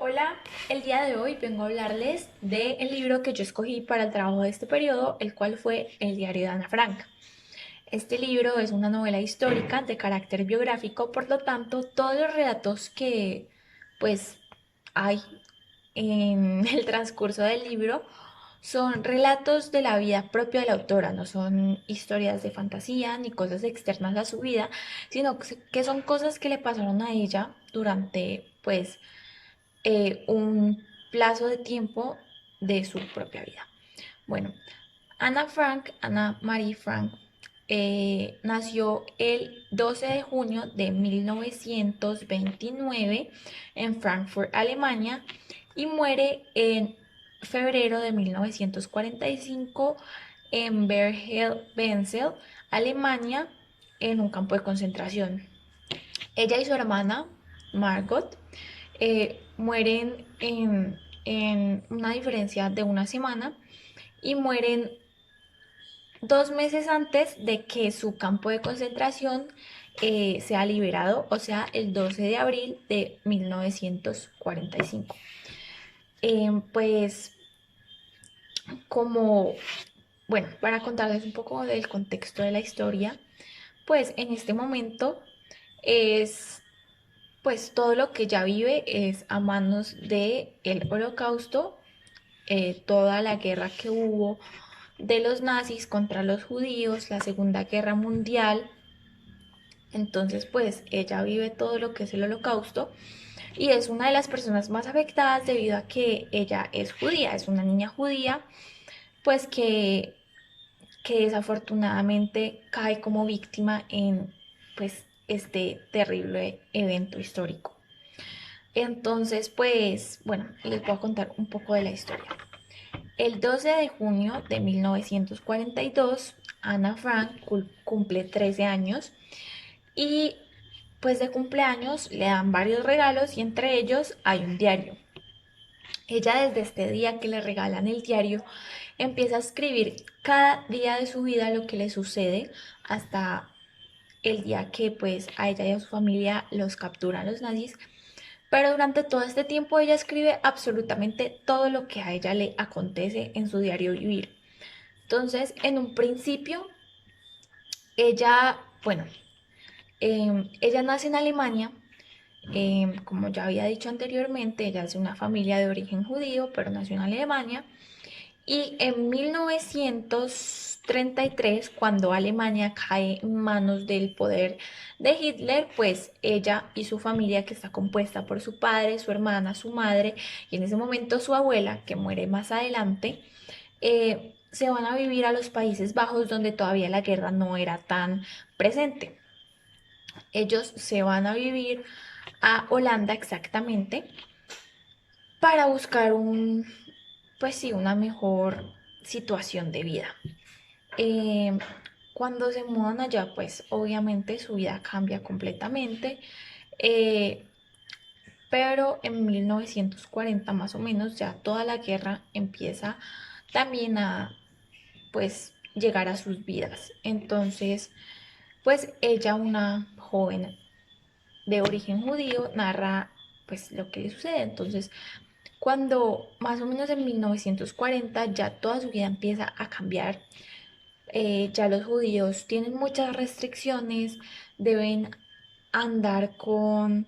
Hola, el día de hoy vengo a hablarles del libro que yo escogí para el trabajo de este periodo, el cual fue El diario de Ana Frank. Este libro es una novela histórica de carácter biográfico, por lo tanto, todos los relatos que pues hay en el transcurso del libro son relatos de la vida propia de la autora, no son historias de fantasía ni cosas externas a su vida, sino que son cosas que le pasaron a ella durante un plazo de tiempo de su propia vida. Bueno, Anna Marie Frank, nació el 12 de junio de 1929 en Frankfurt, Alemania, y muere en febrero de 1945 en Bergen-Belsen, Alemania, en un campo de concentración. Ella y su hermana, Margot, mueren en una diferencia de una semana y mueren 2 meses antes de que su campo de concentración sea liberado, o sea, el 12 de abril de 1945. Pues como, bueno, para contarles un poco del contexto de la historia, pues en este momento es pues todo lo que ella vive es a manos del Holocausto, toda la guerra que hubo de los nazis contra los judíos, la Segunda Guerra Mundial. Entonces, pues ella vive todo lo que es el Holocausto y es una de las personas más afectadas debido a que ella es judía, es una niña judía, pues que desafortunadamente cae como víctima en pues este terrible evento histórico. Entonces, pues, bueno, les voy a contar un poco de la historia. El 12 de junio de 1942, Ana Frank cumple 13 años y pues de cumpleaños le dan varios regalos y entre ellos hay un diario. Ella desde este día que le regalan el diario empieza a escribir cada día de su vida lo que le sucede hasta el día que pues a ella y a su familia los capturan los nazis. Pero durante todo este tiempo ella escribe absolutamente todo lo que a ella le acontece en su diario vivir. Entonces, en un principio, ella, bueno, ella nace en Alemania, como ya había dicho anteriormente, ella es de una familia de origen judío, pero nació en Alemania. Y en 1933, cuando Alemania cae en manos del poder de Hitler, pues ella y su familia, que está compuesta por su padre, su hermana, su madre y en ese momento su abuela, que muere más adelante, se van a vivir a los Países Bajos, donde todavía la guerra no era tan presente. Ellos se van a vivir a Holanda exactamente para buscar pues sí, una mejor situación de vida. Eh, Cuando se mudan allá, pues obviamente su vida cambia completamente, eh, pero en 1940 más o menos ya toda la guerra empieza también a pues llegar a sus vidas. Entonces, pues ella, una joven de origen judío, narra pues lo que le sucede. Entonces, cuando más o menos en 1940 ya toda su vida empieza a cambiar, ya los judíos tienen muchas restricciones, deben andar con,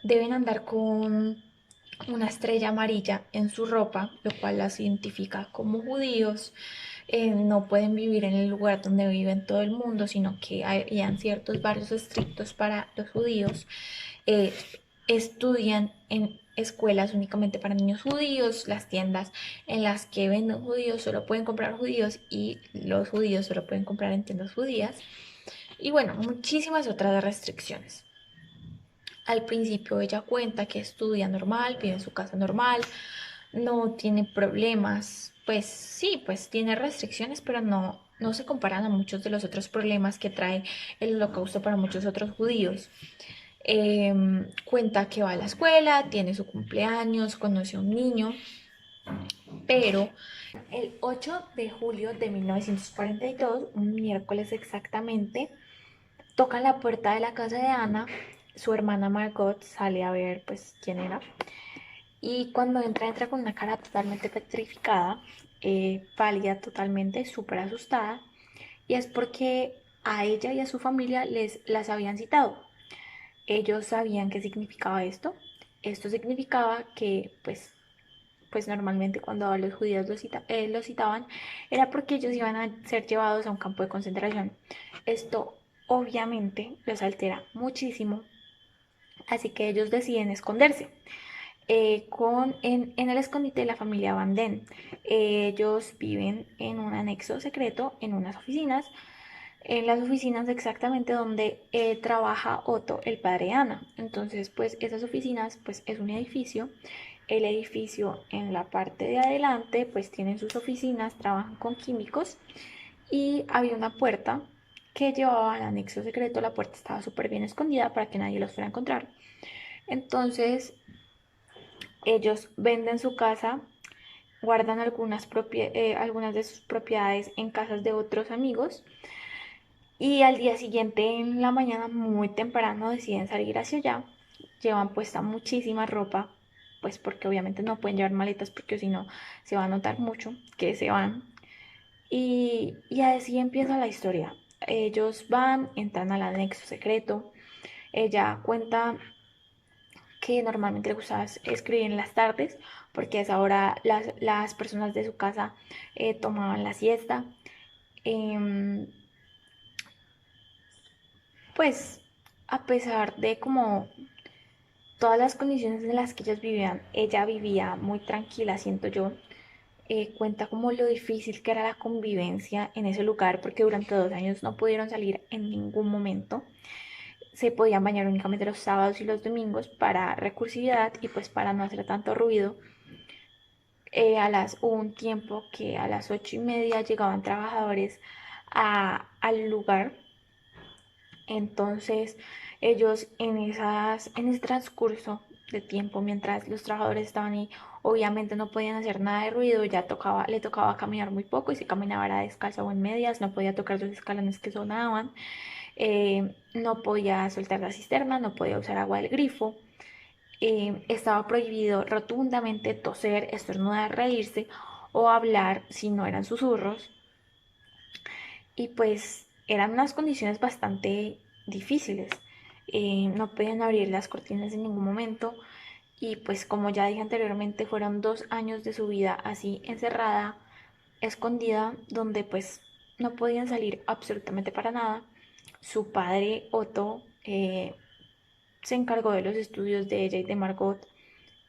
deben andar con una estrella amarilla en su ropa, lo cual las identifica como judíos. No pueden vivir en el lugar donde viven todo el mundo, sino que habían ciertos barrios estrictos para los judíos. Eh, Estudian en escuelas únicamente para niños judíos, las tiendas en las que venden judíos solo pueden comprar judíos y los judíos solo pueden comprar en tiendas judías. Y bueno, muchísimas otras restricciones. Al principio ella cuenta que estudia normal, vive en su casa normal, no tiene problemas, pues sí, pues tiene restricciones, pero no se comparan a muchos de los otros problemas que trae el holocausto para muchos otros judíos. Cuenta que va a la escuela, tiene su cumpleaños, conoce a un niño, pero el 8 de julio de 1942, un miércoles exactamente, tocan la puerta de la casa de Ana, su hermana Margot sale a ver pues quién era y cuando entra con una cara totalmente petrificada, pálida totalmente, súper asustada, y es porque a ella y a su familia las habían citado. Ellos sabían qué significaba esto. Esto significaba que, pues normalmente cuando a los judíos los citaban era porque ellos iban a ser llevados a un campo de concentración. Esto obviamente los altera muchísimo, así que ellos deciden esconderse. En el escondite de la familia Van Den. Ellos viven en un anexo secreto, en unas oficinas, en las oficinas exactamente donde trabaja Otto, el padre de Ana. Entonces, pues esas oficinas, pues es un edificio. El edificio en la parte de adelante, pues tienen sus oficinas, trabajan con químicos y había una puerta que llevaba al anexo secreto. La puerta estaba súper bien escondida para que nadie los fuera a encontrar. Entonces, ellos venden su casa, guardan algunas de sus propiedades en casas de otros amigos y al día siguiente en la mañana muy temprano deciden salir hacia allá. Llevan puesta muchísima ropa, pues porque obviamente no pueden llevar maletas porque si no se va a notar mucho que se van. Y así empieza la historia. Ellos van, entran al anexo secreto. Ella cuenta que normalmente le gustaba escribir en las tardes, porque a esa hora las personas de su casa tomaban la siesta. Eh, pues a pesar de como todas las condiciones en las que ellos vivían, ella vivía muy tranquila, siento yo. Cuenta como lo difícil que era la convivencia en ese lugar, porque durante 2 años no pudieron salir en ningún momento. Se podían bañar únicamente los sábados y los domingos para recursividad y pues para no hacer tanto ruido. Hubo un tiempo que a las 8:30 llegaban trabajadores al lugar. Entonces ellos en ese transcurso de tiempo, mientras los trabajadores estaban ahí, obviamente no podían hacer nada de ruido, le tocaba caminar muy poco y si caminaba era descalza o en medias, no podía tocar los escalones que sonaban, no podía soltar la cisterna, no podía usar agua del grifo. Estaba prohibido rotundamente toser, estornudar, reírse o hablar si no eran susurros. Y pues eran unas condiciones bastante difíciles. No podían abrir las cortinas en ningún momento. Y pues como ya dije anteriormente, fueron 2 años de su vida así encerrada, escondida, donde pues no podían salir absolutamente para nada. Su padre, Otto, se encargó de los estudios de ella y de Margot.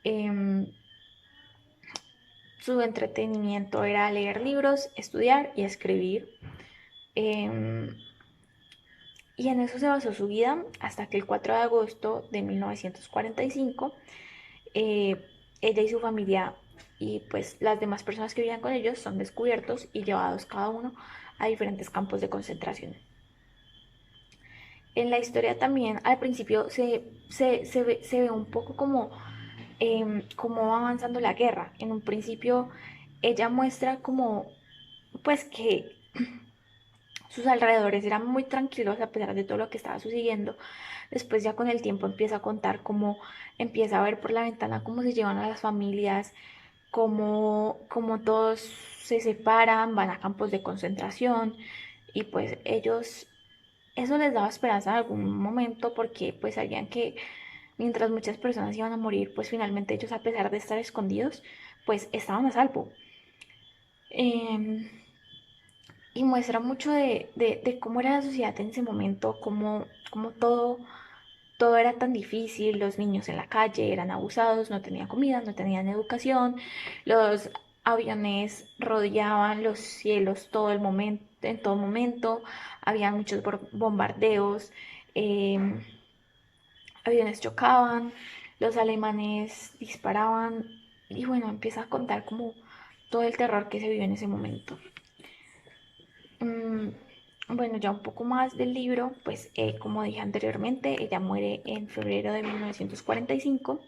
Em, Su entretenimiento era leer libros, estudiar y escribir. Em, y en eso se basó su vida hasta que el 4 de agosto de 1945 ella y su familia y pues las demás personas que vivían con ellos son descubiertos y llevados cada uno a diferentes campos de concentración. En la historia también al principio se ve un poco como cómo va avanzando la guerra. En un principio ella muestra como pues que sus alrededores eran muy tranquilos a pesar de todo lo que estaba sucediendo. Después ya con el tiempo empieza a contar cómo empieza a ver por la ventana cómo se llevan a las familias, cómo todos se separan, van a campos de concentración y pues ellos, eso les daba esperanza en algún momento porque pues sabían que mientras muchas personas iban a morir, pues finalmente ellos a pesar de estar escondidos, pues estaban a salvo. Eh, y muestra mucho de cómo era la sociedad en ese momento, cómo todo era tan difícil, los niños en la calle eran abusados, no tenían comida, no tenían educación, los aviones rodeaban los cielos todo el momento, en todo momento, había muchos bombardeos, eh, aviones chocaban, los alemanes disparaban y bueno, empieza a contar como todo el terror que se vivió en ese momento. Mm, bueno, ya un poco más del libro, pues como dije anteriormente, ella muere en febrero de 1945.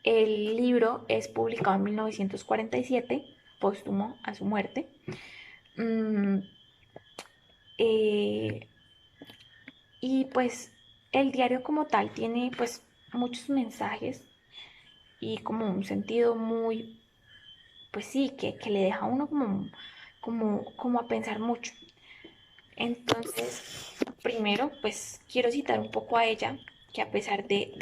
El libro es publicado en 1947, póstumo a su muerte. Mm, eh, y pues el diario como tal tiene pues muchos mensajes y como un sentido muy, pues sí, que le deja a uno como a pensar mucho. Entonces, primero, pues quiero citar un poco a ella, que a pesar de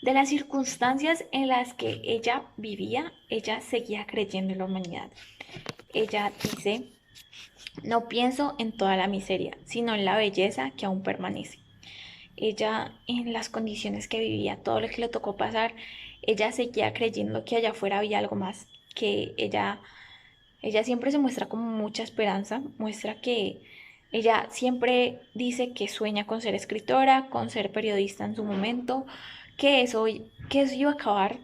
las circunstancias en las que ella vivía, ella seguía creyendo en la humanidad. Ella dice, no pienso en toda la miseria, sino en la belleza que aún permanece. Ella, en las condiciones que vivía, todo lo que le tocó pasar, ella seguía creyendo que allá afuera había algo más, que ella siempre se muestra como mucha esperanza, muestra que ella siempre dice que sueña con ser escritora, con ser periodista en su momento, que eso iba a acabar,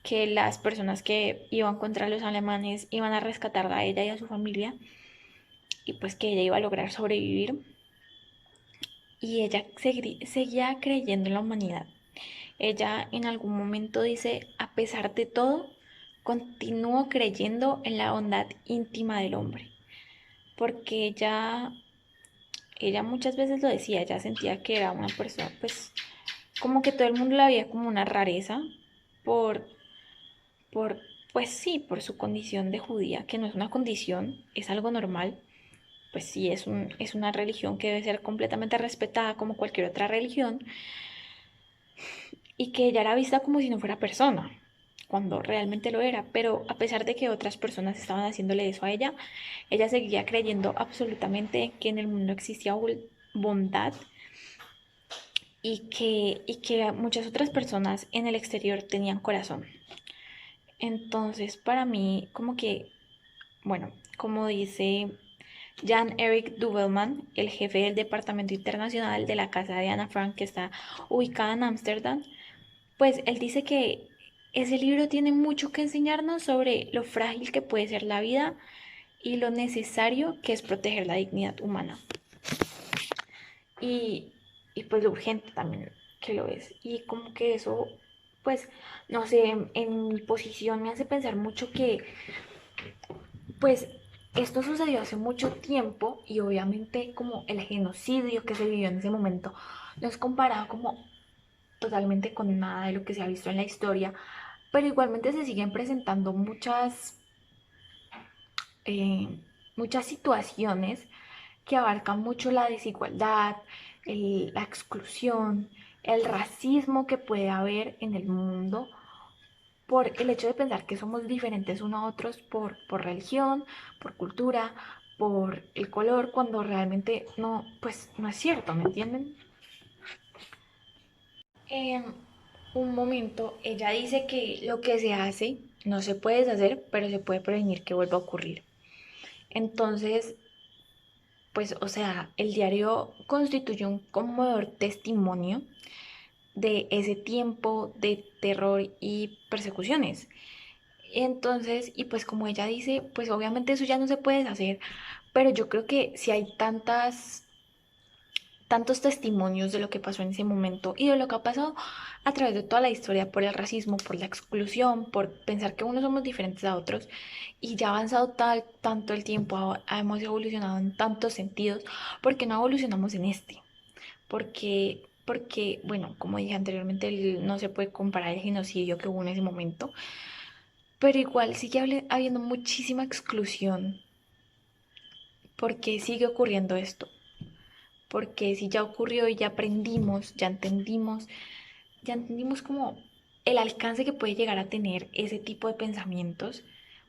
que las personas que iban contra los alemanes iban a rescatar a ella y a su familia y pues que ella iba a lograr sobrevivir y ella seguía creyendo en la humanidad. Ella en algún momento dice, a pesar de todo, continúo creyendo en la bondad íntima del hombre, porque ella muchas veces lo decía, ella sentía que era una persona, pues como que todo el mundo la veía como una rareza por, por, pues sí, por su condición de judía, que no es una condición, es algo normal, pues sí, es una religión que debe ser completamente respetada como cualquier otra religión, y que ella era vista como si no fuera persona, cuando realmente lo era, pero a pesar de que otras personas estaban haciéndole eso a ella, ella seguía creyendo absolutamente que en el mundo existía bondad y que muchas otras personas en el exterior tenían corazón. Entonces, para mí, como que, bueno, como dice Jan-Erik Dubelman, el jefe del Departamento Internacional de la Casa de Ana Frank, que está ubicada en Ámsterdam, pues él dice que ese libro tiene mucho que enseñarnos sobre lo frágil que puede ser la vida y lo necesario que es proteger la dignidad humana. Y, y pues lo urgente también que lo es. Y como que eso, pues, no sé, en mi posición me hace pensar mucho que, pues, esto sucedió hace mucho tiempo y obviamente como el genocidio que se vivió en ese momento no es comparado como totalmente con nada de lo que se ha visto en la historia, pero igualmente se siguen presentando eh, muchas situaciones que abarcan mucho la desigualdad, la exclusión, el racismo que puede haber en el mundo por el hecho de pensar que somos diferentes unos a otros por religión, por cultura, por el color, cuando realmente no, pues no es cierto, ¿me entienden? En un momento ella dice que lo que se hace no se puede deshacer, pero se puede prevenir que vuelva a ocurrir. Entonces, pues, o sea, el diario constituye un conmovedor testimonio de ese tiempo de terror y persecuciones. Entonces, y pues como ella dice, pues obviamente eso ya no se puede deshacer, pero yo creo que si hay tantos testimonios de lo que pasó en ese momento y de lo que ha pasado a través de toda la historia por el racismo, por la exclusión, por pensar que unos somos diferentes a otros y ya ha avanzado tanto el tiempo, hemos evolucionado en tantos sentidos, porque no evolucionamos en este, porque bueno, como dije anteriormente, no se puede comparar el genocidio que hubo en ese momento, pero igual sigue habiendo muchísima exclusión, porque sigue ocurriendo esto, porque si ya ocurrió y ya aprendimos, ya entendimos como el alcance que puede llegar a tener ese tipo de pensamientos,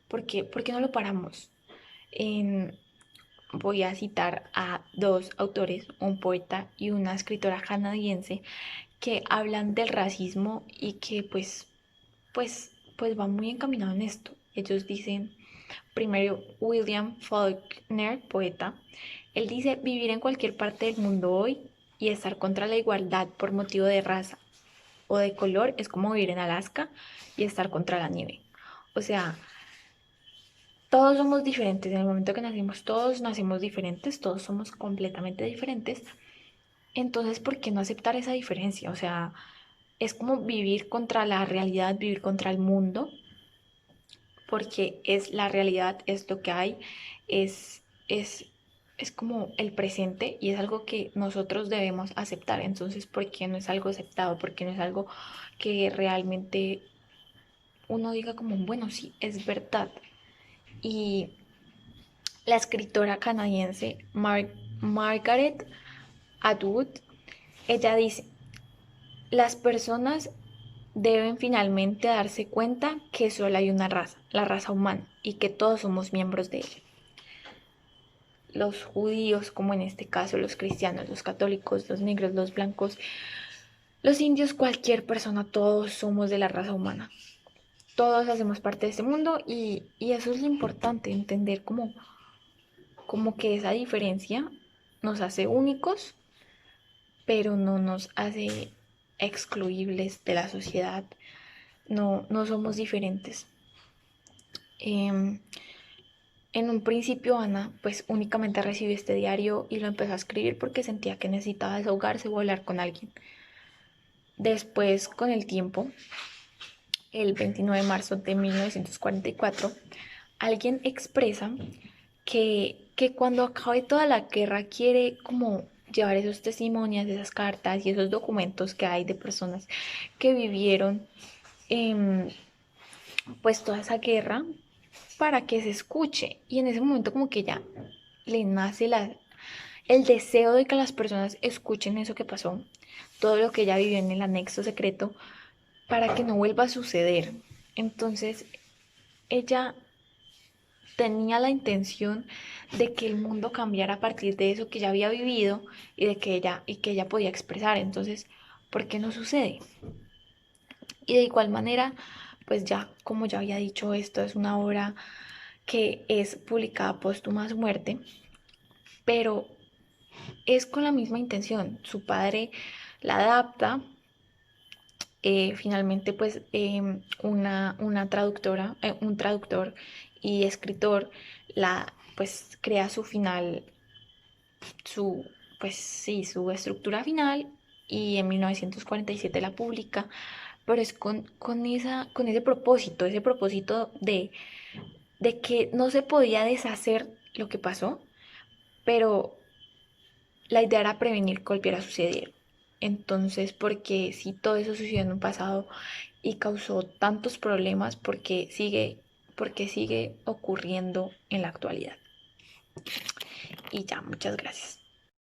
porque no lo paramos. En, Voy a citar a dos autores, un poeta y una escritora canadiense, que hablan del racismo y que pues va muy encaminado en esto. Ellos dicen, primero William Faulkner, poeta, él dice vivir en cualquier parte del mundo hoy y estar contra la igualdad por motivo de raza o de color es como vivir en Alaska y estar contra la nieve. O sea, todos somos diferentes. En el momento que nacimos, todos nacemos diferentes, todos somos completamente diferentes. Entonces, ¿por qué no aceptar esa diferencia? O sea, es como vivir contra la realidad, vivir contra el mundo, porque es la realidad, es lo que hay, es es como el presente y es algo que nosotros debemos aceptar. Entonces, ¿por qué no es algo aceptado? ¿Por qué no es algo que realmente uno diga como, bueno, sí, es verdad? Y la escritora canadiense Margaret Atwood, ella dice, las personas deben finalmente darse cuenta que solo hay una raza, la raza humana, y que todos somos miembros de ella. Los judíos, como en este caso los cristianos, los católicos, los negros, los blancos, los indios, cualquier persona, todos somos de la raza humana. Todos hacemos parte de este mundo y eso es lo importante, entender como que esa diferencia nos hace únicos, pero no nos hace excluibles de la sociedad. No, no somos diferentes. Eh, en un principio Ana pues únicamente recibió este diario y lo empezó a escribir porque sentía que necesitaba desahogarse o hablar con alguien. Después, con el tiempo, el 29 de marzo de 1944, alguien expresa que cuando acabe toda la guerra quiere como llevar esos testimonios, esas cartas y esos documentos que hay de personas que vivieron eh, pues toda esa guerra para que se escuche. Y en ese momento como que ya le nace el deseo de que las personas escuchen eso que pasó, todo lo que ella vivió en el anexo secreto, para que no vuelva a suceder. Entonces ella tenía la intención de que el mundo cambiara a partir de eso que ella había vivido y que ella podía expresar. Entonces, ¿por qué no sucede? Y de igual manera, pues ya, como ya había dicho, esto es una obra que es publicada póstuma a su muerte, pero es con la misma intención. Su padre la adapta, finalmente pues una traductora, un traductor y escritor la pues crea su final, su pues sí, su estructura final y en 1947 la publica, pero es con ese propósito de que no se podía deshacer lo que pasó, pero la idea era prevenir que volviera a suceder. Entonces, porque si todo eso sucedió en un pasado y causó tantos problemas, porque sigue ocurriendo en la actualidad. Y ya, muchas gracias.